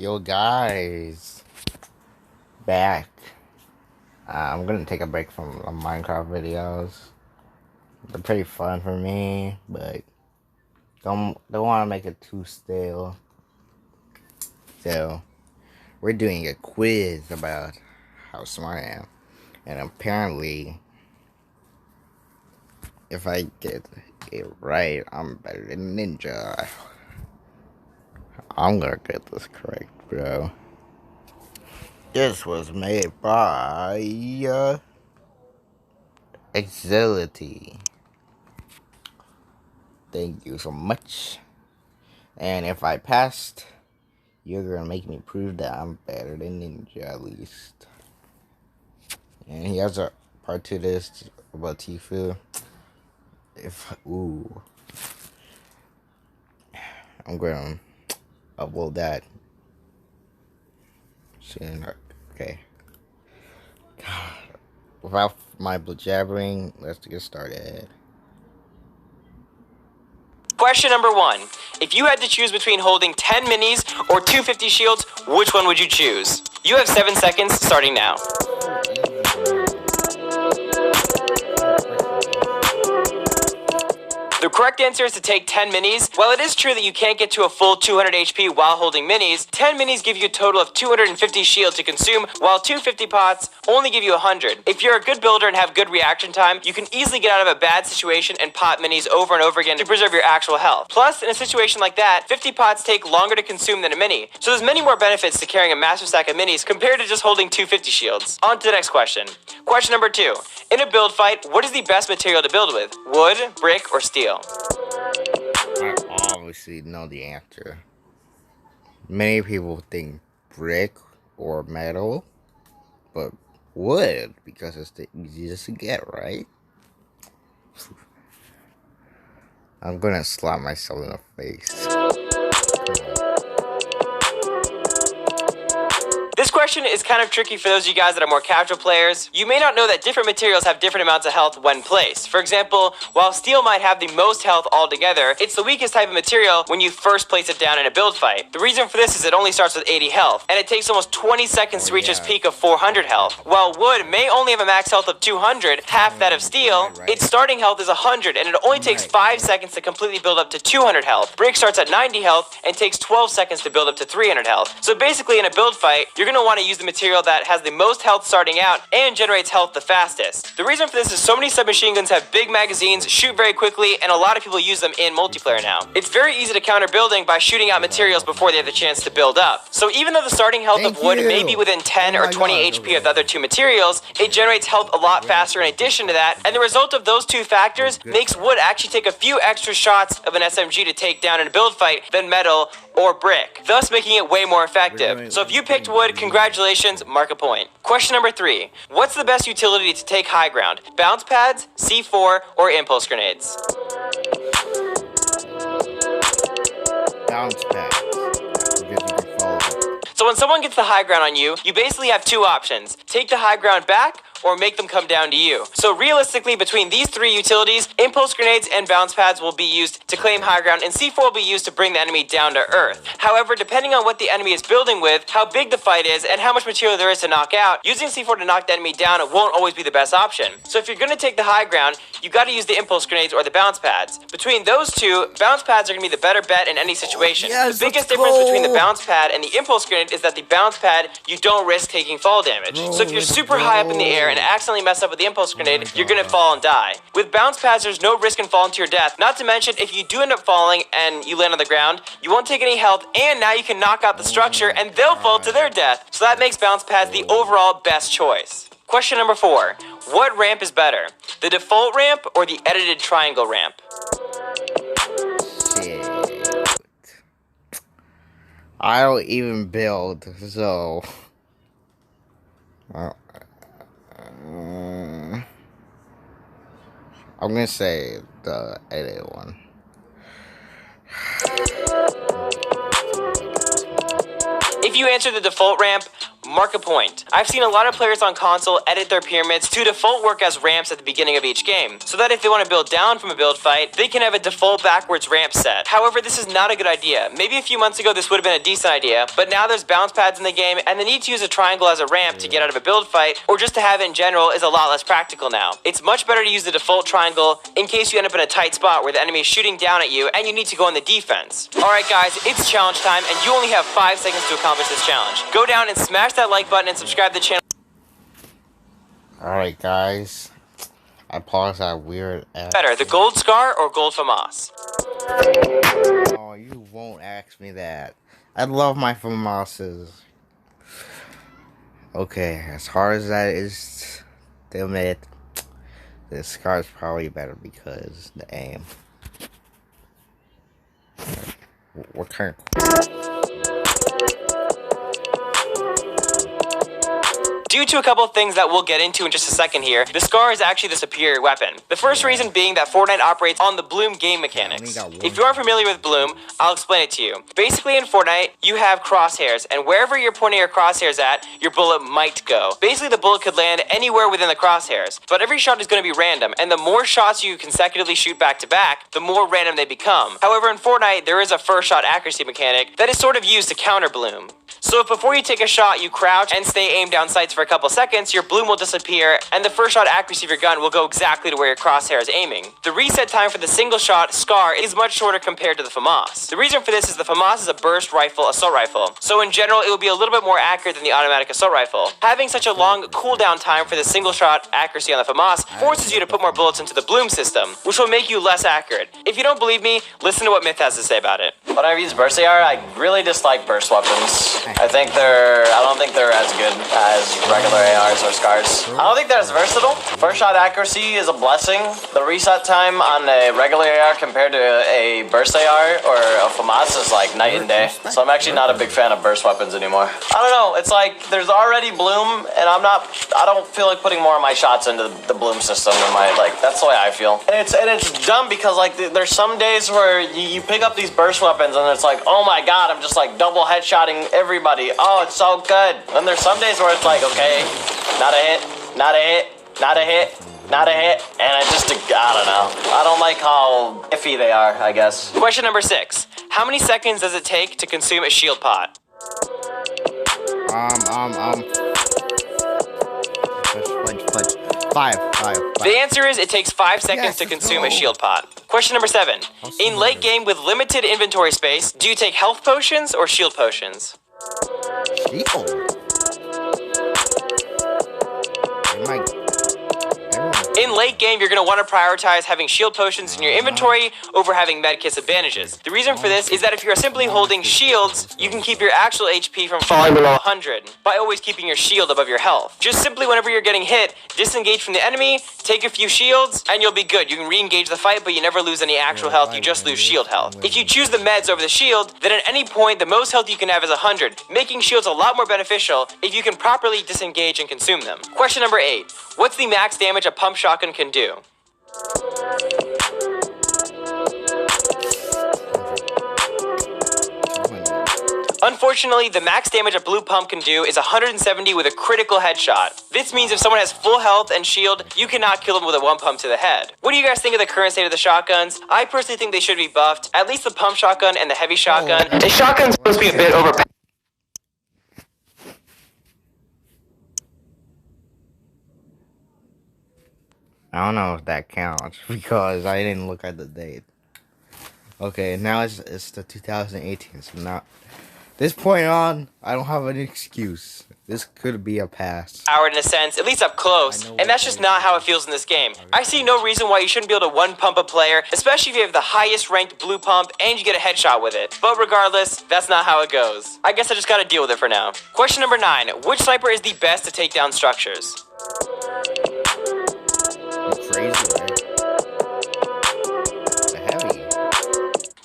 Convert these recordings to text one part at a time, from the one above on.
Yo guys, back. I'm gonna take a break from Minecraft videos. They're pretty fun for me, but don't want to make it too stale. So we're doing a quiz about how smart I am, and apparently, if I get it right, I'm better than Ninja. I'm gonna get this correct, bro. This was made by Exility. Thank you so much. And if I passed, you're gonna make me prove that I'm better than Ninja at least. And he has a part to this about Tifu. I'm gonna upload that soon. Okay. Without my jabbering, let's get started. Question number 1. If you had to choose between holding 10 minis or 250 shields, which one would you choose? You have 7 seconds starting now. The correct answer is to take 10 minis. While it is true that you can't get to a full 200 HP while holding minis, 10 minis give you a total of 250 shield to consume, while 250 pots only give you 100. If you're a good builder and have good reaction time, you can easily get out of a bad situation and pot minis over and over again to preserve your actual health. Plus, in a situation like that, 50 pots take longer to consume than a mini, so there's many more benefits to carrying a massive stack of minis compared to just holding 250 shields. On to the next question. Question number 2. In a build fight, what is the best material to build with? Wood, brick, or steel? I obviously know the answer. Many people think brick or metal, but wood, because it's the easiest to get, right? I'm gonna slap myself in the face. This question is kind of tricky for those of you guys that are more casual players. You may not know that different materials have different amounts of health when placed. For example, while steel might have the most health altogether, it's the weakest type of material when you first place it down in a build fight. The reason for this is it only starts with 80 health, and it takes almost 20 seconds to reach its peak of 400 health. While wood may only have a max health of 200, half that of steel, its starting health is 100, and it only takes 5 seconds to completely build up to 200 health. Brick starts at 90 health and takes 12 seconds to build up to 300 health. So basically, in a build fight, you're going to want to use the material that has the most health starting out and generates health the fastest. The reason for this is so many submachine guns have big magazines, shoot very quickly, and a lot of people use them in multiplayer now. It's very easy to counter building by shooting out materials before they have the chance to build up. So even though the starting health of wood may be within 10 or 20 HP of the other two materials, it generates health a lot faster in addition to that, and the result of those two factors makes wood actually take a few extra shots of an SMG to take down in a build fight than metal or brick, thus making it way more effective. So if you picked wood, congratulations, mark a point. Question number 3. What's the best utility to take high ground? Bounce pads, C4, or impulse grenades? Bounce pads. So when someone gets the high ground on you, you basically have two options. Take the high ground back, or make them come down to you. So realistically, between these three utilities, impulse grenades and bounce pads will be used to claim high ground, and C4 will be used to bring the enemy down to earth. However, depending on what the enemy is building with, how big the fight is, and how much material there is to knock out, using C4 to knock the enemy down won't always be the best option. So if you're going to take the high ground, you got to use the impulse grenades or the bounce pads. Between those two, bounce pads are going to be the better bet in any situation. The biggest difference between the bounce pad and the impulse grenade is that the bounce pad, you don't risk taking fall damage. So if you're super high up in the air and accidentally mess up with the impulse grenade, you're gonna fall and die. With bounce pads, there's no risk in falling to your death. Not to mention, if you do end up falling and you land on the ground, you won't take any health, and now you can knock out the structure and they'll fall to their death. So that makes bounce pads the overall best choice. Question number 4. What ramp is better? The default ramp or the edited triangle ramp? Shit. I don't even build, so I'm gonna say the edit one. If you answer the default ramp, mark a point. I've seen a lot of players on console edit their pyramids to default work as ramps at the beginning of each game, so that if they want to build down from a build fight, they can have a default backwards ramp set. However, this is not a good idea. Maybe a few months ago this would have been a decent idea, but now there's bounce pads in the game, and the need to use a triangle as a ramp to get out of a build fight, or just to have it in general, is a lot less practical now. It's much better to use the default triangle in case you end up in a tight spot where the enemy is shooting down at you and you need to go on the defense. Alright guys, it's challenge time, and you only have 5 seconds to accomplish this challenge. Go down and smash that like button and subscribe to the channel. Alright guys, I paused that weird ass. Better, the gold scar or gold FAMAS? Oh, you won't ask me that. I love my FAMASes. Okay, as hard as that is to admit, the scar is probably better because the aim. What kind of... Due to a couple of things that we'll get into in just a second here, the Scar is actually the superior weapon. The first reason being that Fortnite operates on the Bloom game mechanics. If you aren't familiar with Bloom, I'll explain it to you. Basically in Fortnite, you have crosshairs, and wherever you're pointing your crosshairs at, your bullet might go. Basically the bullet could land anywhere within the crosshairs, but every shot is going to be random, and the more shots you consecutively shoot back to back, the more random they become. However, in Fortnite, there is a first shot accuracy mechanic that is sort of used to counter Bloom. So if before you take a shot, you crouch and stay aimed down sights for a couple seconds, your bloom will disappear, and the first shot accuracy of your gun will go exactly to where your crosshair is aiming. The reset time for the single shot Scar is much shorter compared to the FAMAS. The reason for this is the FAMAS is a burst rifle assault rifle, so in general it will be a little bit more accurate than the automatic assault rifle. Having such a long cooldown time for the single shot accuracy on the FAMAS forces you to put more bullets into the bloom system, which will make you less accurate. If you don't believe me, listen to what Myth has to say about it. When I've used burst AR, I really dislike burst weapons. I don't think they're as good as regular ARs or Scars. I don't think they're as versatile. First shot accuracy is a blessing. The reset time on a regular AR compared to a burst AR or a FAMAS is like night and day. So I'm actually not a big fan of burst weapons anymore. I don't know, it's like there's already bloom and I don't feel like putting more of my shots into the bloom system in my, like, that's the way I feel. And it's dumb because like there's some days where you pick up these burst weapons and it's like, oh my god, I'm just like double headshotting everybody. Oh, it's so good. And there's some days where it's like, okay, not a hit, not a hit, not a hit, not a hit, and I don't know. I don't like how iffy they are, I guess. Question number 6. How many seconds does it take to consume a shield pot? Five. The answer is it takes 5 seconds to consume a shield pot. Question number 7. In late game with limited inventory space, do you take health potions or shield potions? In late game, you're going to want to prioritize having shield potions in your inventory over having medkits and bandages. The reason for this is that if you're simply holding shields, you can keep your actual HP from falling below 100 by always keeping your shield above your health. Just simply whenever you're getting hit, disengage from the enemy, take a few shields, and you'll be good. You can re-engage the fight, but you never lose any actual health, you just lose shield health. If you choose the meds over the shield, then at any point, the most health you can have is 100, making shields a lot more beneficial if you can properly disengage and consume them. Question number 8. What's the max damage a pump shotgun can do? Unfortunately, the max damage a blue pump can do is 170 with a critical headshot. This means if someone has full health and shield, you cannot kill them with a one pump to the head. What do you guys think of the current state of the shotguns? I personally think they should be buffed, at least the pump shotgun and the heavy shotgun. The shotgun's supposed to be a bit overpowered. I don't know if that counts because I didn't look at the date. Okay, now it's the 2018, so now this point on, I don't have an excuse. This could be a pass. In a sense, at least up close, and that's just not how it feels in this game. I see no reason why you shouldn't be able to one pump a player, especially if you have the highest ranked blue pump and you get a headshot with it. But regardless, that's not how it goes. I guess I just gotta deal with it for now. Question number 9. Which sniper is the best to take down structures? Crazy, right? The heavy.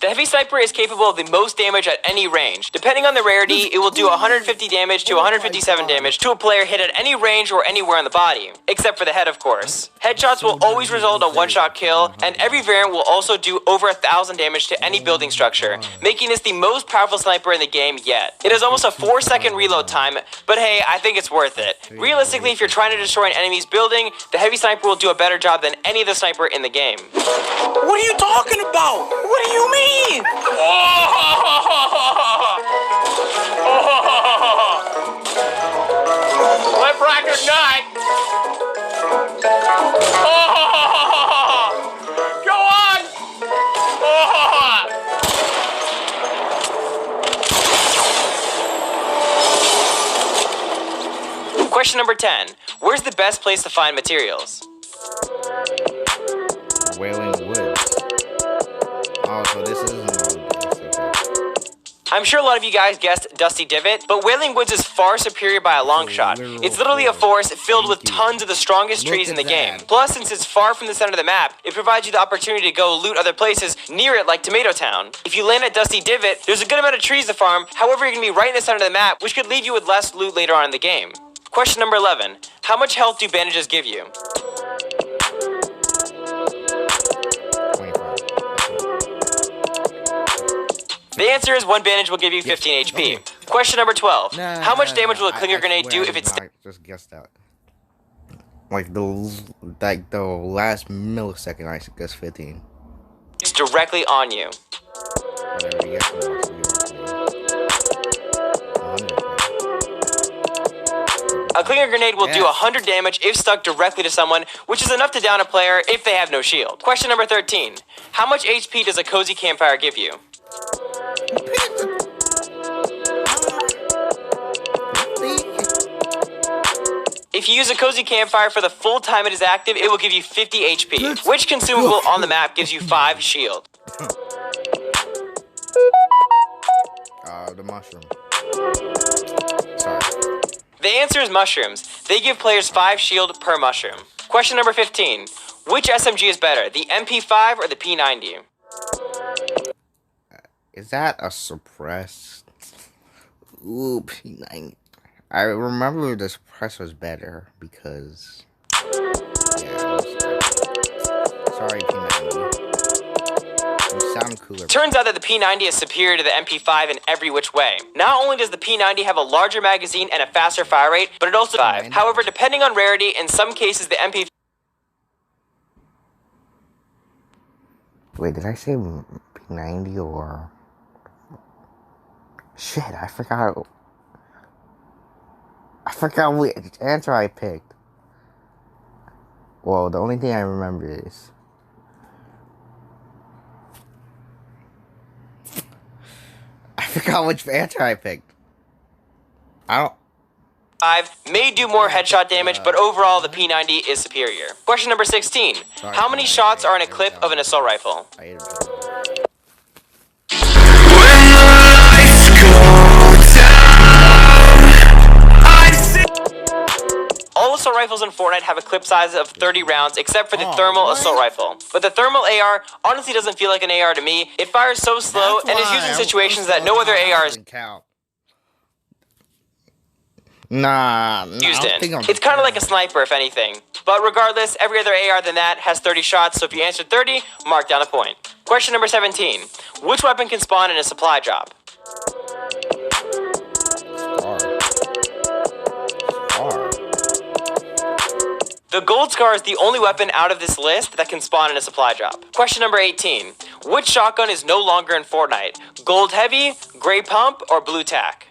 The Heavy Sniper is capable of the most damage at any range. Depending on the rarity, it will do 150 damage to 157 damage to a player hit at any range or anywhere on the body, except for the head, of course. Headshots will always result in a one-shot kill, and every variant will also do over 1,000 damage to any building structure, making this the most powerful sniper in the game yet. It has almost a 4-second reload time, but hey, I think it's worth it. Realistically, if you're trying to destroy an enemy's building, the Heavy Sniper will do a better job than any other sniper in the game. What are you talking about? What do you mean? Lip record nut! Go on! Question number 10. Where's the best place to find materials? Wailing Woods. Oh, so this isn't. I'm sure a lot of you guys guessed Dusty Divot, but Wailing Woods is far superior by a long shot. It's literally a forest filled with tons of the strongest trees in the game. Plus, since it's far from the center of the map, it provides you the opportunity to go loot other places near it like Tomato Town. If you land at Dusty Divot, there's a good amount of trees to farm, however you're going to be right in the center of the map, which could leave you with less loot later on in the game. Question number 11. How much health do bandages give you? 25. The answer is one bandage will give you 15 HP. Question number 12. How much damage will a clinger grenade do if it's... I just guessed that. Like the last millisecond, I guess 15. It's directly on you. Whatever you guess. 100. A clinger grenade will do 100 damage if stuck directly to someone, which is enough to down a player if they have no shield. Question number 13. How much HP does a cozy campfire give you? If you use a cozy campfire for the full time it is active, it will give you 50 HP. Which consumable on the map gives you 5 shield? The mushroom. Sorry. The answer is mushrooms. They give players 5 shield per mushroom. Question number 15. Which SMG is better, the MP5 or the P90? Is that a suppressed? Ooh, P90. I remember the suppressor was better because. Yeah. Sorry, P90. You sound cooler. Turns out that the P90 is superior to the MP5 in every which way. Not only does the P90 have a larger magazine and a faster fire rate, but it also 5. However, depending on rarity, in some cases the MP. Wait, did I say P90 or? Shit, I forgot. I forgot which answer I picked. Well, the only thing I remember is. I forgot which answer I picked. I don't. 5 may do more headshot damage, but overall the P90 is superior. Question number 16. How many shots are in a clip of an assault rifle? All assault rifles in Fortnite have a clip size of 30 rounds, except for the thermal assault rifle. But the thermal AR honestly doesn't feel like an AR to me. It fires so slow and is used in situations that no other AR is used in. It's kind of like a sniper, if anything. But regardless, every other AR than that has 30 shots, so if you answered 30, mark down a point. Question number 17. Which weapon can spawn in a supply drop? The gold scar is the only weapon out of this list that can spawn in a supply drop. Question number 18. Which shotgun is no longer in Fortnite? Gold heavy, gray pump, or blue tack?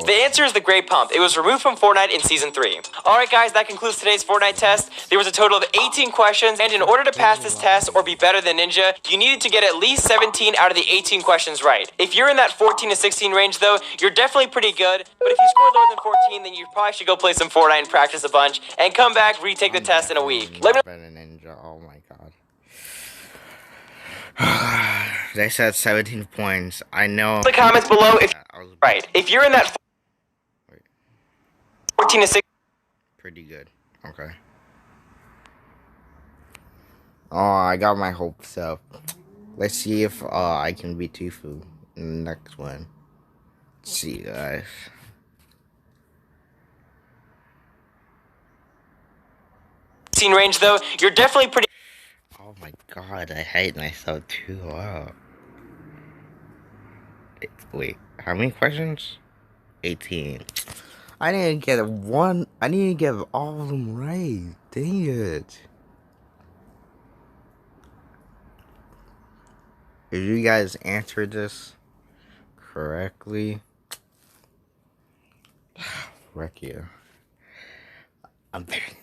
The answer is the gray pump. It was removed from Fortnite in Season 3. Alright guys, that concludes today's Fortnite test. There was a total of 18 questions, and in order to pass this test or be better than Ninja, you needed to get at least 17 out of the 18 questions right. If you're in that 14 to 16 range though, you're definitely pretty good, but if you score lower than 14, then you probably should go play some Fortnite and practice a bunch, and come back, retake the test in a week. Let me Ninja, oh my god. They said 17 points. I know. in the comments below if right. If you're in that 14 to 16. Pretty good. Okay. Oh, I got my hopes up. Let's see if I can beat Tfue in the next one. Let's see, guys. Range though, you're definitely pretty. Oh my god, I hate myself too. Wow. Wait, how many questions? 18. I didn't get one. I didn't get all of them right. Dang it. If you guys answered this correctly, wreck you. I'm very